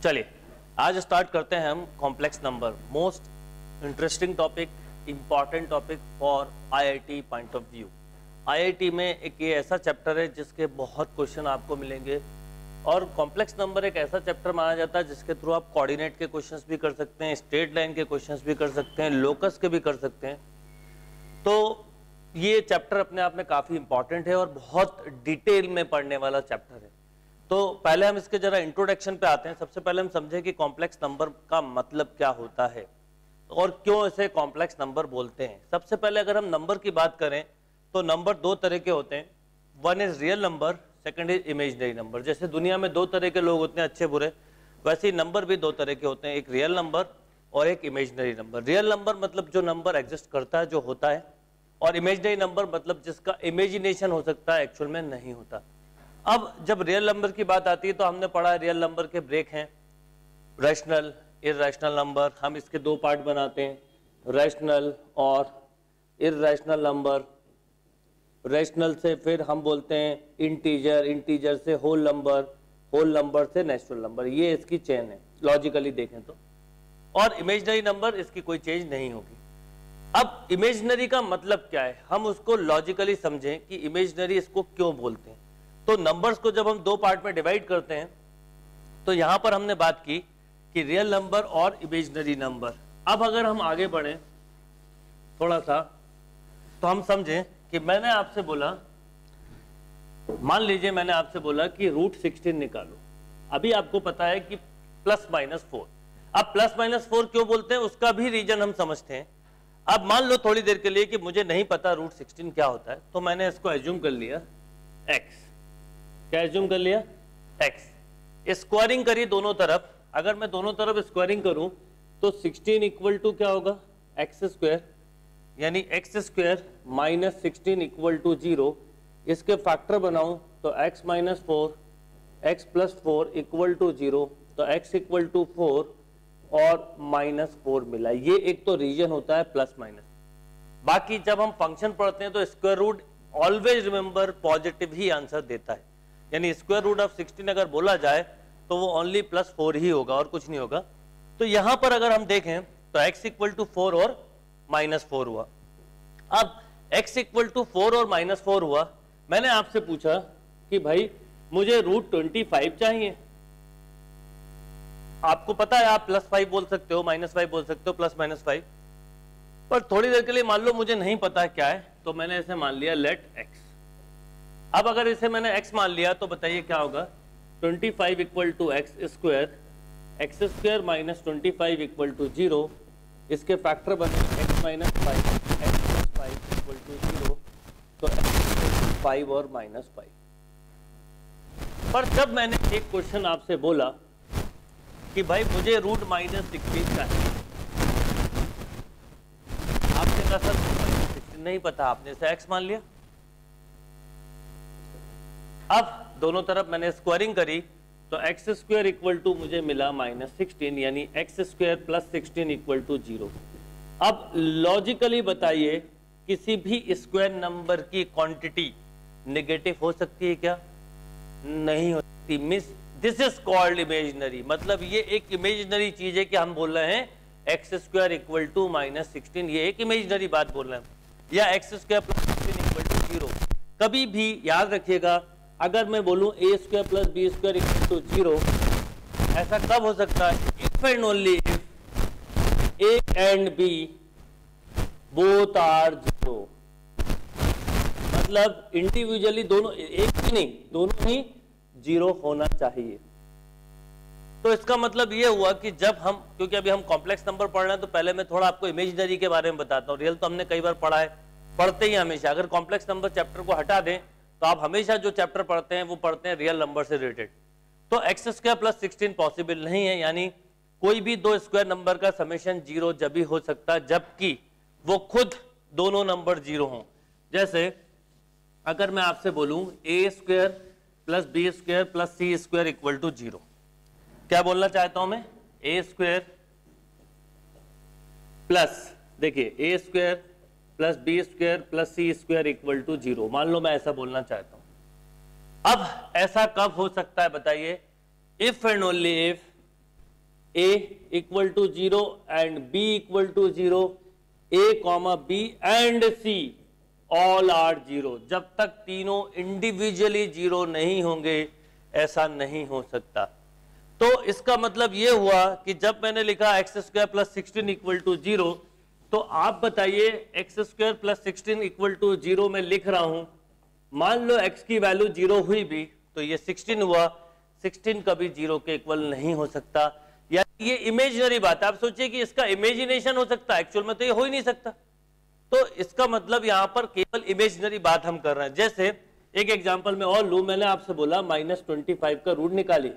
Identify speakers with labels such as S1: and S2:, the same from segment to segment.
S1: चलिए आज स्टार्ट करते हैं हम complex number, most interesting topic, important topic for IIT point of view. IIT में एक ये ऐसा चैप्टर है जिसके बहुत क्वेश्चन आपको मिलेंगे और कॉम्प्लेक्स नंबर एक ऐसा चैप्टर माना जाता है जिसके थ्रू आप कोऑर्डिनेट के क्वेश्चंस भी कर सकते हैं, स्ट्रेट लाइन के क्वेश्चंस भी कर सकते हैं, लोकस के भी कर सकते हैं। तो ये चैप्टर अपने आप में काफ़ी इंपॉर्टेंट है और बहुत डिटेल में पढ़ने वाला चैप्टर है। तो पहले हम इसके जरा इंट्रोडक्शन पे आते हैं। सबसे पहले हम समझें कि कॉम्प्लेक्स नंबर का मतलब क्या होता है और क्यों इसे कॉम्प्लेक्स नंबर बोलते हैं। सबसे पहले अगर हम नंबर की बात करें तो नंबर दो तरह के होते हैं, one is real number, second is imaginary number. जैसे दुनिया में दो तरह के लोग होते हैं, अच्छे बुरे, वैसे ही नंबर भी दो तरह के होते हैं, एक रियल नंबर और एक इमेजिनरी नंबर। रियल नंबर मतलब जो नंबर एग्जिस्ट करता है, जो होता है, और इमेजिनरी नंबर मतलब जिसका इमेजिनेशन हो सकता है, एक्चुअल में नहीं होता। अब जब रियल नंबर की बात आती है तो हमने पढ़ा रियल नंबर के ब्रेक हैं, रैशनल, इररैशनल नंबर। हम इसके दो पार्ट बनाते हैं, रैशनल और इररैशनल नंबर। रैशनल से फिर हम बोलते हैं इंटीजर, इंटीजर से होल नंबर, होल नंबर से नेचुरल नंबर। ये इसकी चेन है लॉजिकली देखें तो। और इमेजिनरी नंबर इसकी कोई चेंज नहीं होगी। अब इमेजिनरी का मतलब क्या है, हम उसको लॉजिकली समझें कि इमेजिनरी इसको क्यों बोलते हैं। तो नंबर्स को जब हम दो पार्ट में डिवाइड करते हैं तो यहां पर हमने बात की कि रियल नंबर और इमेजिनरी नंबर। अब अगर हम आगे बढ़ें थोड़ा सा तो हम समझें कि मैंने आपसे बोला, मान लीजिए मैंने आपसे बोला कि रूट 16 निकालो। अभी आपको पता है कि प्लस माइनस 4। अब प्लस माइनस 4 क्यों बोलते हैं उसका भी रीजन हम समझते हैं। अब मान लो थोड़ी देर के लिए कि मुझे नहीं पता रूट 16 क्या होता है, तो मैंने इसको एज्यूम कर लिया x। क्या एज्यूम कर लिया? x। स्क्वायरिंग करी दोनों तरफ। अगर मैं दोनों तरफ स्क्वायरिंग करूं तो 16 इक्वल टू क्या होगा? एक्स स्क्वायर, यानी X square minus 16 equal to 0। इसके फैक्टर बनाऊं तो x minus 4, X plus 4 equal to 0, तो x इक्वल टू 4 और माइनस 4 मिला। ये एक तो रीजन होता है प्लस माइनस। बाकी जब हम फंक्शन पढ़ते हैं तो square root always remember positive ही आंसर देता है, यानी स्क्वायर रूट ऑफ 16 अगर बोला जाए तो वो ओनली प्लस 4 ही होगा और कुछ नहीं होगा। तो यहां पर अगर हम देखें तो x इक्वल टू 4 और माइनस 4 हुआ। अब x इक्वल टू 4 और माइनस 4 हुआ, मैंने आपसे पूछा कि भाई मुझे रूट 25 चाहिए। आपको पता है आप प्लस 5 बोल सकते हो, माइनस 5 बोल सकते हो, प्लस माइनस 5, पर थोड़ी देर के लिए मान लो मुझे नहीं पता है क्या है, तो मैंने इसे मान लिया लेट x। अब अगर इसे मैंने x मान लिया तो बताइए क्या होगा? 25 equal to X square, X square minus 25 equal to 0। इसके फैक्टर बने x minus 5, X plus 5 equal to 0, तो x इक्वल टू 5 और माइनस 5। पर जब मैंने एक क्वेश्चन आपसे बोला कि भाई मुझे रूट माइनस 16 चाहिए, आपने कहा सर माइनस 16 नहीं पता, आपने इसे x मान लिया। अब दोनों तरफ मैंने स्क्वायरिंग करी तो एक्स स्क्वायर इक्वल टू मुझे मिला माइनस 16, यानी X square plus 16 equal to 0। अब लॉजिकली बताइए किसी भी स्क्वायर नंबर की क्वांटिटी नेगेटिव हो सकती है क्या? नहीं हो सकती। Miss this is called imaginary. मतलब ये एक इमेजिनरी चीज है कि हम बोल रहे हैं x square equal to minus 16, ये एक इमेजिनरी बात बोल रहे हैं, या x square plus 16 equal to 0। कभी भी याद रखिएगा, अगर मैं बोलूं a square plus b square equal to 0, ऐसा कब हो सकता है? If and only if a and b both are 0। मतलब इंडिविजुअली दोनों, एक भी नहीं, दोनों ही 0 होना चाहिए। तो इसका मतलब ये हुआ कि जब हम, क्योंकि अभी हम कॉम्प्लेक्स नंबर पढ़ रहे हैं तो पहले मैं थोड़ा आपको इमेजिनरी के बारे में बताता हूँ। रियल तो हमने कई बार पढ़ा है, पढ़ते ही हमेशा। अगर कॉम्प्लेक्स नंबर चैप्टर को हटा दें तो आप हमेशा जो चैप्टर पढ़ते हैं वो पढ़ते हैं रियल नंबर से रिलेटेड। तो एक्स स्क्वायर प्लस 16 पॉसिबल नहीं है, यानी कोई भी दो स्क्वायर नंबर का समेशन 0 जब भी हो सकता है जबकि वो खुद दोनों नंबर 0 हों। जैसे अगर मैं आपसे बोलूं a square plus b square plus c square equal to 0, क्या बोलना चाहता हूं मैं? ए स्क्वायर प्लस, देखिए a square plus b square plus c square equal to 0, मान लो मैं ऐसा बोलना चाहता हूं। अब ऐसा कब हो सकता है बताइए? If and only if a equal to 0 and b equal to 0, a comma b and c all are 0। जब तक तीनों इंडिविजुअली 0 नहीं होंगे ऐसा नहीं हो सकता। तो इसका मतलब ये हुआ कि जब मैंने लिखा X square plus 16 equal to 0, तो आप बताइए X square plus 16 equal to 0 में लिख रहा हूं, मान लो x की वैल्यू 0 हुई भी तो ये 16 हुआ, 16 कभी 0 के इक्वल नहीं हो सकता। या ये इमेजिनरी बात है, आप सोचिए कि इसका इमेजिनेशन हो सकता है, एक्चुअल में तो ये हो ही नहीं सकता। तो इसका मतलब यहां पर केवल इमेजिनरी बात हम कर रहे हैं। जैसे एक एग्जांपल में और लूं, मैंने आपसे बोला -25 का रूट निकालिए।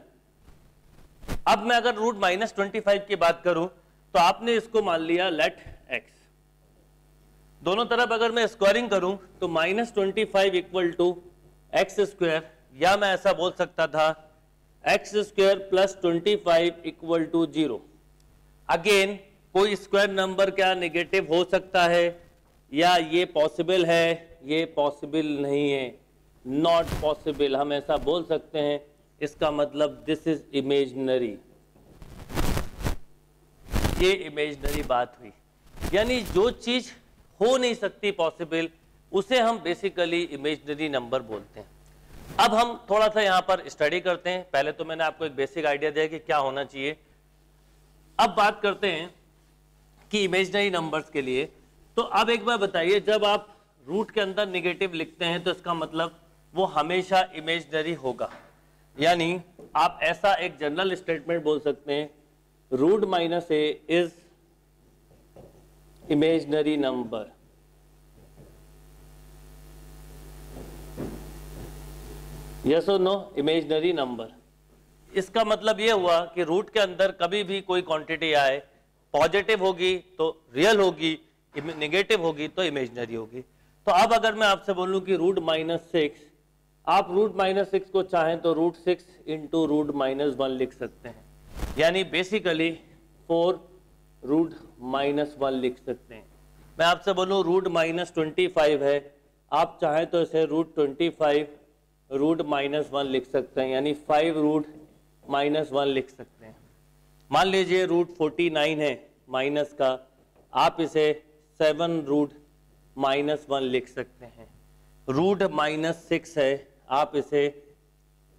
S1: अब मैं अगर रूट -25 की बात करूं तो आपने इसको मान लिया लेट x, दोनों तरफ अगर मैं स्क्वायरिंग करूं तो -25 इक्वल टू एक्स स्क्वायर, या मैं ऐसा बोल सकता था X square plus 25 equal to 0। Again कोई स्क्वायर नंबर क्या नेगेटिव हो सकता है, या ये पॉसिबल है, ये पॉसिबल नहीं है, नॉट पॉसिबल, हम ऐसा बोल सकते हैं। इसका मतलब दिस इज इमेजिनरी, ये इमेजिनरी बात हुई। यानी जो चीज हो नहीं सकती पॉसिबल, उसे हम बेसिकली इमेजिनरी नंबर बोलते हैं। अब हम थोड़ा सा यहां पर स्टडी करते हैं। पहले तो मैंने आपको एक बेसिक आइडिया दिया कि क्या होना चाहिए। अब बात करते हैं कि इमेजिनरी नंबर्स के लिए। तो अब एक बार बताइए, जब आप रूट के अंदर नेगेटिव लिखते हैं तो इसका मतलब वो हमेशा इमेजिनरी होगा। यानी आप ऐसा एक जनरल स्टेटमेंट बोल सकते हैं, root minus A is imaginary number. Yes और नो, इमेजिनरी नंबर। इसका मतलब यह हुआ कि रूट के अंदर कभी भी कोई क्वांटिटी आए, पॉजिटिव होगी तो रियल होगी, नेगेटिव होगी तो इमेजिनरी होगी। तो अब अगर मैं आपसे बोलूं कि रूट -6, आप रूट -6 को चाहें तो रूट 6 इंटू रूट -1 लिख सकते हैं, यानी बेसिकली 4 रूट -1 लिख सकते हैं। मैं आपसे बोलूं रूट -25 है, आप चाहें तो इसे रूट 25 रूट -1 लिख सकते हैं, यानी 5 रूट -1 लिख सकते हैं। मान लीजिए रूट 49 है माइनस का, आप इसे 7 रूट -1 लिख सकते हैं। रूट -6 है, आप इसे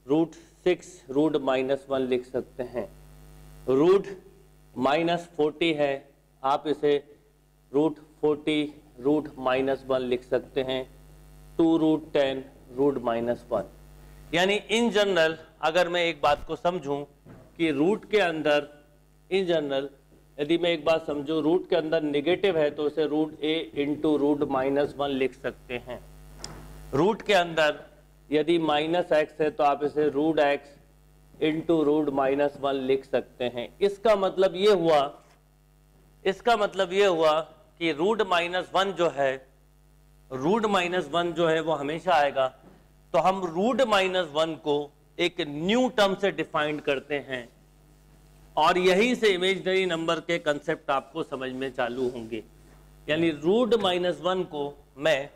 S1: रूट 6 रूट -1 लिख सकते हैं। रूट -40 है, आप इसे रूट 40 रूट -1 लिख सकते हैं। 2 रूट 10 रूट -1। यानी इन जनरल अगर मैं एक बात को समझूं कि रूट के अंदर, इन जनरल यदि मैं एक बात समझूं, रूट के अंदर नेगेटिव है तो उसे रूट a इंटू रूट -1 लिख सकते हैं। रूट के अंदर यदि -x है तो आप इसे रूट x इंटू रूट -1 लिख सकते हैं। इसका मतलब ये हुआ कि रूट -1 जो है, रूट -1 जो है वो हमेशा आएगा। तो हम रूट -1 को एक न्यू टर्म से डिफाइन करते हैं, और यहीं से इमेजिनरी नंबर के कंसेप्ट आपको समझ में चालू होंगे। यानी रूट -1 को मैं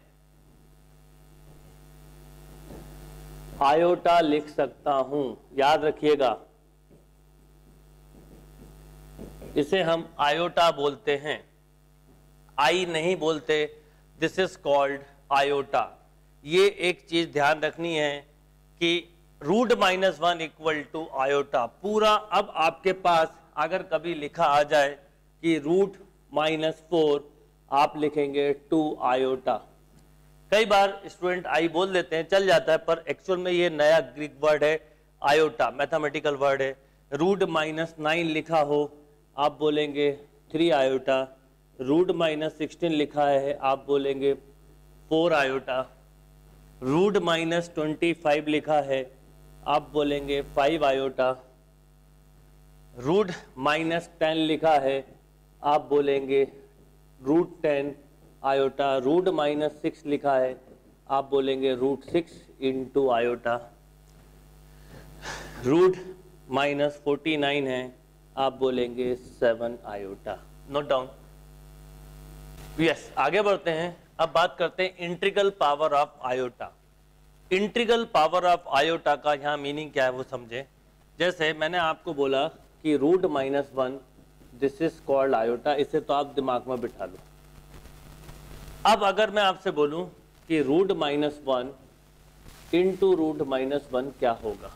S1: आयोटा लिख सकता हूं, याद रखिएगा, इसे हम आयोटा बोलते हैं, आई नहीं बोलते। This is called iota. ये एक चीज ध्यान रखनी है कि रूट -1 इक्वल टू आयोटा पूरा। अब आपके पास अगर कभी लिखा आ जाए कि रूट -4, आप लिखेंगे 2 आयोटा। कई बार स्टूडेंट आई बोल देते हैं, चल जाता है, पर एक्चुअल में ये नया ग्रीक वर्ड है आयोटा, मैथमेटिकल वर्ड है। रूट -9 लिखा हो, आप बोलेंगे 3 आयोटा। रूट -16 लिखा है, आप बोलेंगे 4 आयोटा। रूट -25 लिखा है, आप बोलेंगे 5 आयोटा। रूट -10 लिखा है, आप बोलेंगे रूट 10 आयोटा। रूट -6 लिखा है, आप बोलेंगे रूट 6 इंटू आयोटा। रूट -49 है, आप बोलेंगे 7 आयोटा। Note down. यस, आगे बढ़ते हैं। अब बात करते हैं integral power of iota. Integral power of iota का यहाँ मीनिंग क्या है वो समझे। जैसे मैंने आपको बोला कि root minus one, this is called iota, इसे तो आप दिमाग में बिठा लो। अब अगर मैं आपसे बोलूं कि root minus one into root minus one क्या होगा,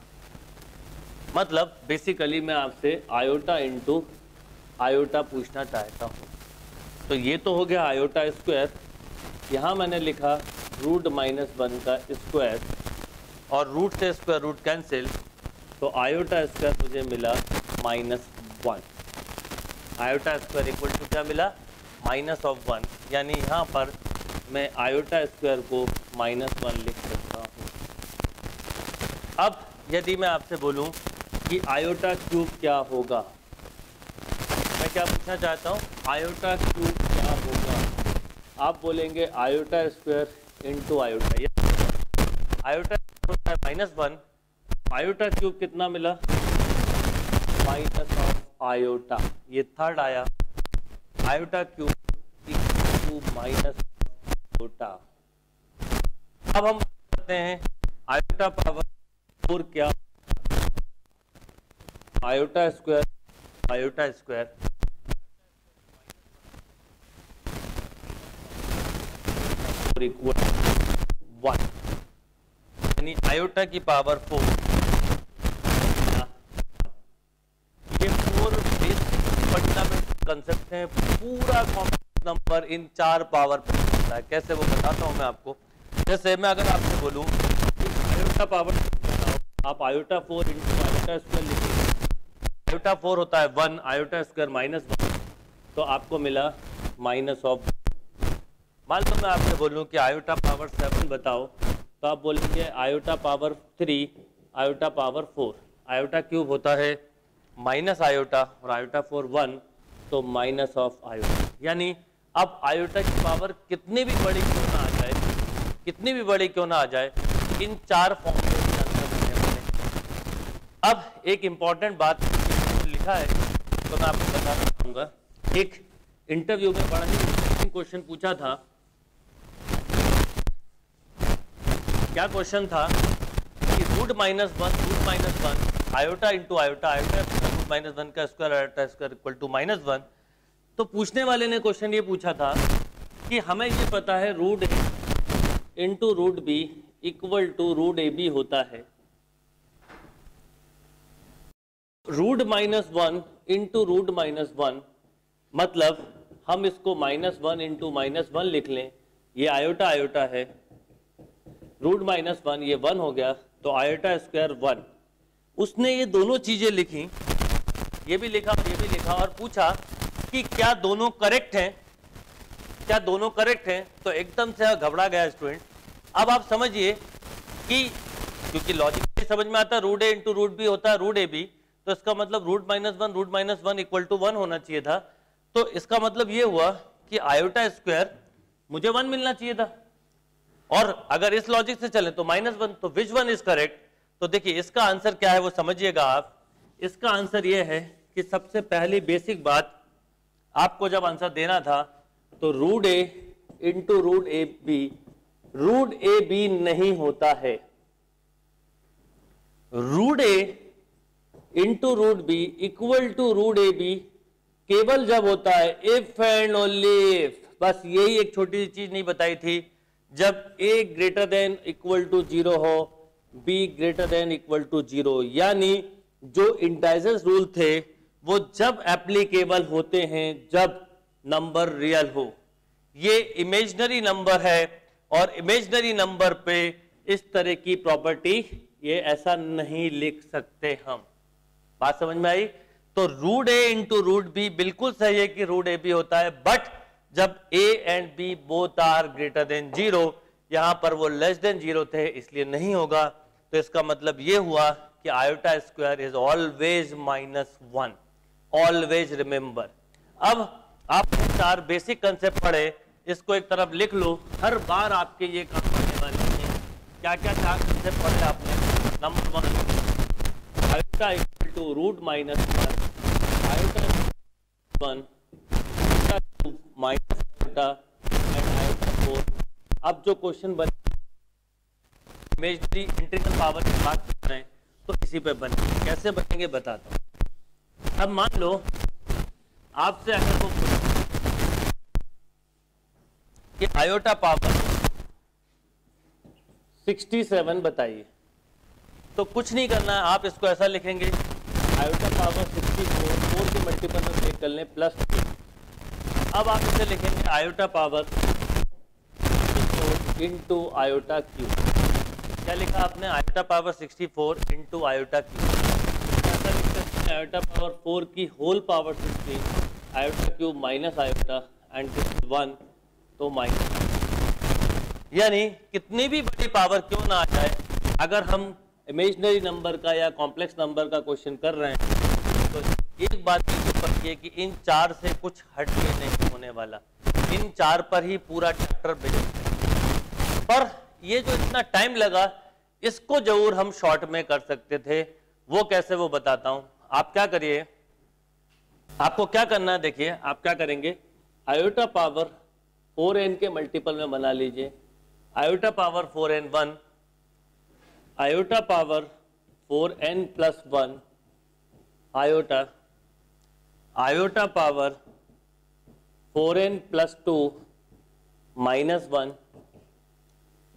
S1: मतलब बेसिकली मैं आपसे आयोटा इंटू आयोटा पूछना चाहता हूं। तो ये तो हो गया आयोटा स्क्वायर, यहाँ मैंने लिखा रूट माइनस वन का स्क्वायर और रूट से स्क्वायर रूट कैंसिल, तो आयोटा स्क्वायर मुझे मिला minus one. Iota square equal to क्या मिला, माइनस ऑफ वन, यानी यहाँ पर मैं आयोटा स्क्वायर को माइनस वन लिख सकता हूँ। अब यदि मैं आपसे बोलूँ कि आयोटा क्यूब क्या होगा, मैं क्या पूछना चाहता हूँ, आयोटा क्यूब क्या होगा, आप बोलेंगे iota square into iota, iota होता है माइनस वन, आयोटा क्यूब कितना मिला, माइनस ऑफ आयोटा, ये थर्ड आया, आयोटा क्यूब माइनस आयोटा। अब हम करते हैं आयोटा पावर 4 क्या, आयोटा स्क्वायर इक्वल 1, यानी आयोटा की पावर 4। ये 4 बेसिक फंडामेंटल कंसेप्ट हैं, पूरा कॉम्प्लेक्स नंबर इन 4 पावर पे होता है। कैसे वो बताता हूं मैं आपको। जैसे मैं अगर आपसे बोलूं कि आयोटा पावर, आप आयोटा 4 इंटू आयोटा स्क्वायर लिखिए, आयोटा 4 होता है 1, आयोटा स्क्वायर माइनस 1, तो आपको मिला माइनस ऑफ। मान लो मैं आपसे बोलूं कि आयोटा पावर 7 बताओ, तो आप बोलेंगे iota power 3, iota power 4, iota cube होता है माइनस आयोटा और आयोटा 4 1, तो माइनस ऑफ आयोटा। यानी अब आयोटा की पावर कितनी भी बड़ी क्यों ना आ जाए, कितनी भी बड़ी क्यों ना आ जाए, इन 4 फॉर्म के आंसर बने बने। अब एक इंपॉर्टेंट बात लिखा है तो मैं आपको बताना चाहूँगा। एक इंटरव्यू में बड़ा ही इंटरेस्टिंग क्वेश्चन पूछा था। क्या क्वेश्चन था कि root minus one iota into iota, iota root minus one का square iota square equal to minus one. तो पूछने वाले ने क्वेश्चन ये पूछा था कि हमें ये पता है root A into root B equal to root A B होता है, root minus one into root minus one, मतलब हम इसको minus one into minus one लिख लें, ये आयोटा आयोटा है, रूट माइनस वन ये 1 हो गया, तो आयोटा स्क्वायर 1। उसने ये दोनों चीजें लिखी, ये भी लिखा और ये भी लिखा, और पूछा कि क्या दोनों करेक्ट हैं, क्या दोनों करेक्ट हैं। तो एकदम से घबरा गया स्टूडेंट। अब आप समझिए कि क्योंकि लॉजिक समझ में आता है root A into root B होता है रूट ए बी, तो इसका मतलब root minus one equal to 1 होना चाहिए था। तो इसका मतलब ये हुआ कि आयोटा स्क्वायर मुझे 1 मिलना चाहिए था, और अगर इस लॉजिक से चले तो माइनस 1, तो विच वन इज करेक्ट। तो देखिए इसका आंसर क्या है वो समझिएगा आप। इसका आंसर ये है कि सबसे पहली बेसिक बात, आपको जब आंसर देना था तो root A into root A B नहीं होता है, root A into root B equal to root A B केवल जब होता है इफ एंड ओनली इफ, बस यही एक छोटी सी चीज नहीं बताई थी, जब a greater than equal to 0 हो, b greater than equal to 0, यानी जो इंटाइजर्स रूल थे वो जब एप्लीकेबल होते हैं जब नंबर रियल हो। ये इमेजिनरी नंबर है और इमेजिनरी नंबर पे इस तरह की प्रॉपर्टी ये ऐसा नहीं लिख सकते हम। बात समझ में आई? तो root A into root B बिल्कुल सही है कि रूट ए बी होता है, बट जब a and b both are greater than 0, यहां पर वो लेस देन 0 थे इसलिए नहीं होगा। तो इसका मतलब ये हुआ कि iota square is always minus 1, always remember. अब आपने 4 बेसिक कंसेप्ट पढ़े, इसको एक तरफ लिख लो, हर बार आपके ये काम करने वाले हैं। क्या क्या 4 कंसेप्ट पढ़े आपने? Number 1 iota equal to root minus 1, iota 1 minus iota and iota 4। अब जो क्वेश्चन बने इमेजिनरी इंटीग्रल पावर की बात कर रहे हैं तो इसी पे बनेंगे। कैसे बनेंगे बताता हूँ। अब मान लो आपसे अगर वो कि आयोटा पावर 67 बताइए, तो कुछ नहीं करना है, आप इसको ऐसा लिखेंगे आयोटा पावर 64 4 के मल्टीपल में ब्रेक कर लें प्लस 3। अब आप इसे लिखेंगे iota power 64 into iota cube. क्या लिखा आपने? Iota power 64 into iota cube. ऐसा लिख सकते हैं आयोटा पावर 4 की whole power 16 iota cube minus iota and this 1 तो माइनस, यानी कितनी भी बड़ी पावर क्यों ना आ जाए, अगर हम इमेजिनरी नंबर का या कॉम्प्लेक्स नंबर का क्वेश्चन कर रहे हैं तो एक बात है कि इन चार से कुछ हट के नहीं होने वाला, इन चार पर ही पूरा चैप्टर बेस्ड है। पर ये जो इतना टाइम लगा इसको जरूर हम शॉर्ट में कर सकते थे, वो कैसे वो बताता हूं। आप क्या करिए, आपको क्या करना है, देखिए आप क्या करेंगे, आयोटा पावर 4n के मल्टीपल में बना लीजिए, iota power 4n1 iota power 4n plus 1 iota iota power 4n plus 2 minus 1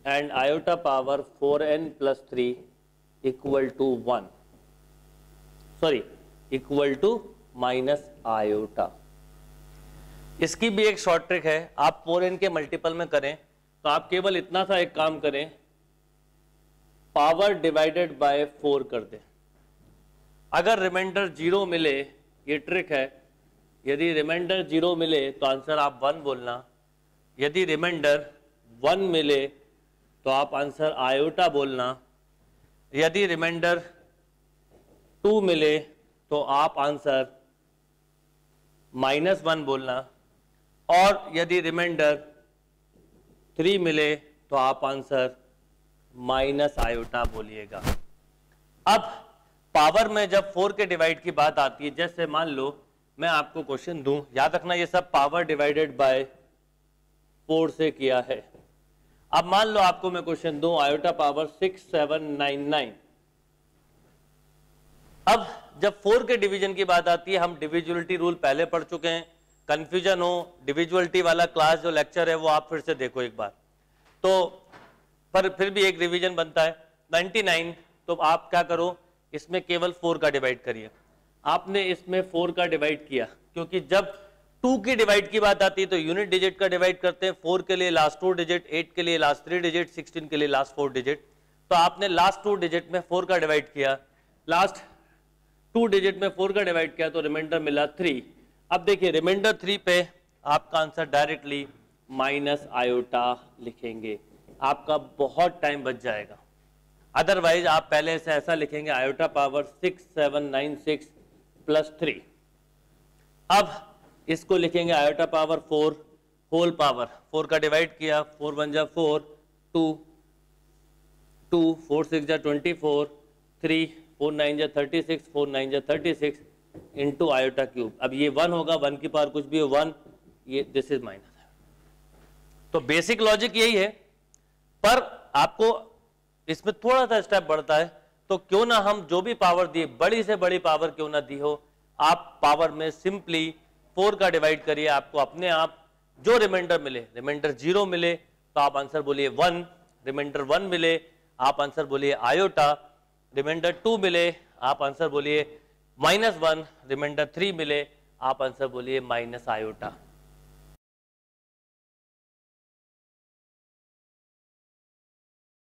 S1: and iota power 4n plus 3 equal to 1, sorry equal to minus iota. इसकी भी एक शॉर्ट ट्रिक है, आप 4n के मल्टीपल में करें तो आप केवल इतना सा एक काम करें, पावर डिवाइडेड बाय 4 कर दें। अगर रिमाइंडर 0 मिले, ये ट्रिक है, यदि रिमाइंडर 0 मिले तो आंसर आप 1 बोलना, यदि रिमाइंडर 1 मिले तो आप आंसर आयोटा बोलना, यदि रिमाइंडर 2 मिले तो आप आंसर -1 बोलना, और यदि रिमाइंडर 3 मिले तो आप आंसर माइनस आयोटा बोलिएगा। अब पावर में जब 4 के डिवाइड की बात आती है, जैसे मान लो मैं आपको क्वेश्चन दूं, याद रखना ये सब पावर डिवाइडेड बाय 4 से किया है। अब मान लो आपको मैं क्वेश्चन दूं आयोटा पावर 6799। अब जब 4 के डिवीजन की बात आती है, हम डिविजुअलिटी रूल पहले पढ़ चुके हैं, कंफ्यूजन हो डिविजुअलिटी वाला क्लास जो लेक्चर है वो आप फिर से देखो एक बार, तो पर फिर भी एक रिवीजन बनता है। 99 तो आप क्या करो, इसमें केवल 4 का डिवाइड करिए। आपने इसमें 4 का डिवाइड किया, क्योंकि जब 2 की डिवाइड की बात आती है तो यूनिट डिजिट का डिवाइड करते हैं, 4 के लिए लास्ट 2 डिजिट, 8 के लिए लास्ट 3 डिजिट, 16 के लिए लास्ट 4 डिजिट। तो आपने लास्ट 2 डिजिट में 4 का डिवाइड किया, लास्ट 2 डिजिट में 4 का डिवाइड किया तो रिमाइंडर मिला 3। अब देखिए रिमाइंडर 3 पे आपका आंसर डायरेक्टली माइनस आयोटा लिखेंगे, आपका बहुत टाइम बच जाएगा। अदरवाइज आप पहले से ऐसा लिखेंगे आयोटा पावर 6796 प्लस 3। अब इसको लिखेंगे आयोटा पावर 4 होल पावर, 4 का डिवाइड किया, 4 1 जा 4, 2 2 4 6 जा 24, 3 4 9 जा 36, 4 9 जा 36 इंटू आयोटा क्यूब। अब ये 1 होगा, 1 की पावर कुछ भी हो 1, ये दिस इज माइनस है। तो बेसिक लॉजिक यही है, पर आपको इसमें थोड़ा सा स्टेप बढ़ता है। तो क्यों ना हम जो भी पावर दी, बड़ी से बड़ी पावर क्यों ना दी हो, आप पावर में सिंपली 4 का डिवाइड करिए, आपको अपने आप जो रिमाइंडर मिले, रिमाइंडर 0 मिले तो आप आंसर बोलिए 1, रिमाइंडर 1 मिले आप आंसर बोलिए आयोटा, रिमाइंडर 2 मिले आप आंसर बोलिए -1, रिमाइंडर 3 मिले आप आंसर बोलिए माइनस आयोटा।